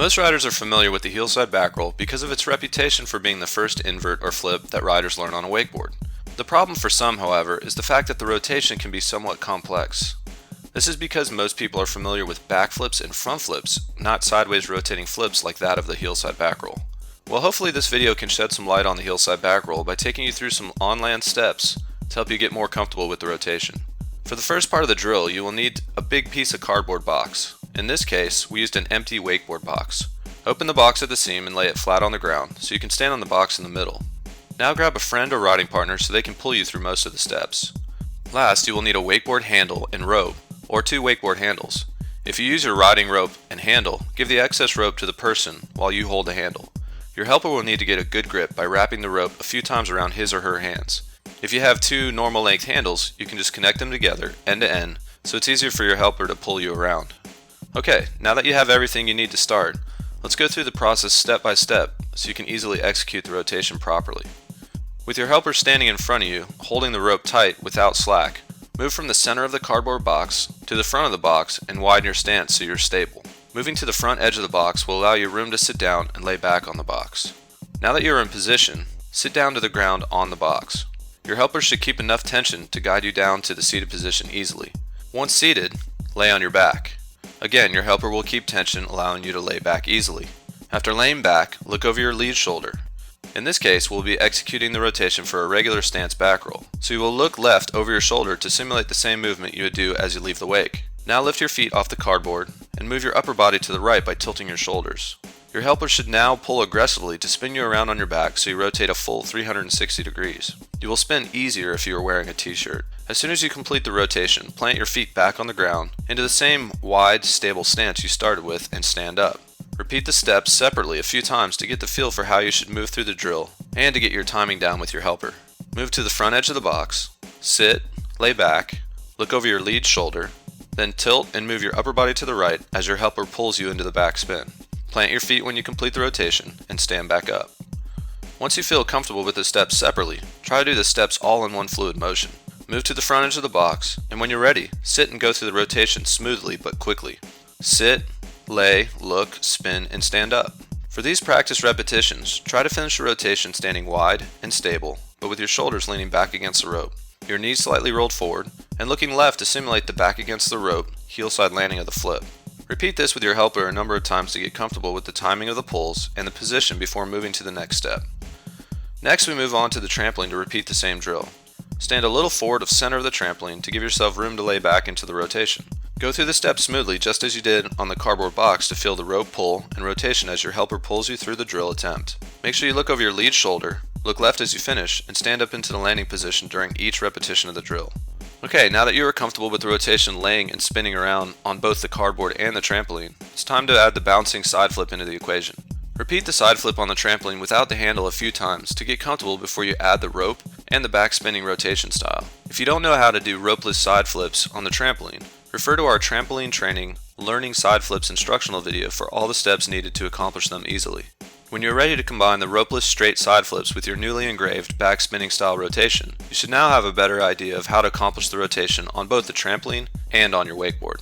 Most riders are familiar with the heelside back roll because of its reputation for being the first invert or flip that riders learn on a wakeboard. The problem for some, however, is the fact that the rotation can be somewhat complex. This is because most people are familiar with back flips and front flips, not sideways rotating flips like that of the heelside back roll. Well, hopefully this video can shed some light on the heelside back roll by taking you through some on-land steps to help you get more comfortable with the rotation. For the first part of the drill, you will need a big piece of cardboard box. In this case, we used an empty wakeboard box. Open the box at the seam and lay it flat on the ground so you can stand on the box in the middle. Now grab a friend or riding partner so they can pull you through most of the steps. Last, you will need a wakeboard handle and rope, or 2 wakeboard handles. If you use your riding rope and handle, give the excess rope to the person while you hold the handle. Your helper will need to get a good grip by wrapping the rope a few times around his or her hands. If you have 2 normal length handles, you can just connect them together end to end so it's easier for your helper to pull you around. Okay, now that you have everything you need to start, let's go through the process step by step so you can easily execute the rotation properly. With your helper standing in front of you, holding the rope tight without slack, move from the center of the cardboard box to the front of the box and widen your stance so you're stable. Moving to the front edge of the box will allow you room to sit down and lay back on the box. Now that you're in position, sit down to the ground on the box. Your helper should keep enough tension to guide you down to the seated position easily. Once seated, lay on your back. Again, your helper will keep tension, allowing you to lay back easily. After laying back, look over your lead shoulder. In this case, we'll be executing the rotation for a regular stance back roll, so you will look left over your shoulder to simulate the same movement you would do as you leave the wake. Now lift your feet off the cardboard and move your upper body to the right by tilting your shoulders. Your helper should now pull aggressively to spin you around on your back so you rotate a full 360 degrees. You will spin easier if you are wearing a t-shirt. As soon as you complete the rotation, plant your feet back on the ground into the same wide, stable stance you started with and stand up. Repeat the steps separately a few times to get the feel for how you should move through the drill and to get your timing down with your helper. Move to the front edge of the box, sit, lay back, look over your lead shoulder, then tilt and move your upper body to the right as your helper pulls you into the back spin. Plant your feet when you complete the rotation and stand back up. Once you feel comfortable with the steps separately, try to do the steps all in one fluid motion. Move to the front edge of the box, and when you're ready, sit and go through the rotation smoothly but quickly. Sit, lay, look, spin, and stand up. For these practice repetitions, try to finish the rotation standing wide and stable, but with your shoulders leaning back against the rope, your knees slightly rolled forward, and looking left to simulate the back against the rope, heel side landing of the flip. Repeat this with your helper a number of times to get comfortable with the timing of the pulls and the position before moving to the next step. Next, we move on to the trampoline to repeat the same drill. Stand a little forward of center of the trampoline to give yourself room to lay back into the rotation. Go through the steps smoothly just as you did on the cardboard box to feel the rope pull and rotation as your helper pulls you through the drill attempt. Make sure you look over your lead shoulder, look left as you finish, and stand up into the landing position during each repetition of the drill. Okay, now that you are comfortable with the rotation laying and spinning around on both the cardboard and the trampoline, it's time to add the bouncing side flip into the equation. Repeat the side flip on the trampoline without the handle a few times to get comfortable before you add the rope and the back spinning rotation style. If you don't know how to do ropeless side flips on the trampoline, refer to our trampoline training learning side flips instructional video for all the steps needed to accomplish them easily. When you're ready to combine the ropeless straight side flips with your newly engraved back spinning style rotation, you should now have a better idea of how to accomplish the rotation on both the trampoline and on your wakeboard.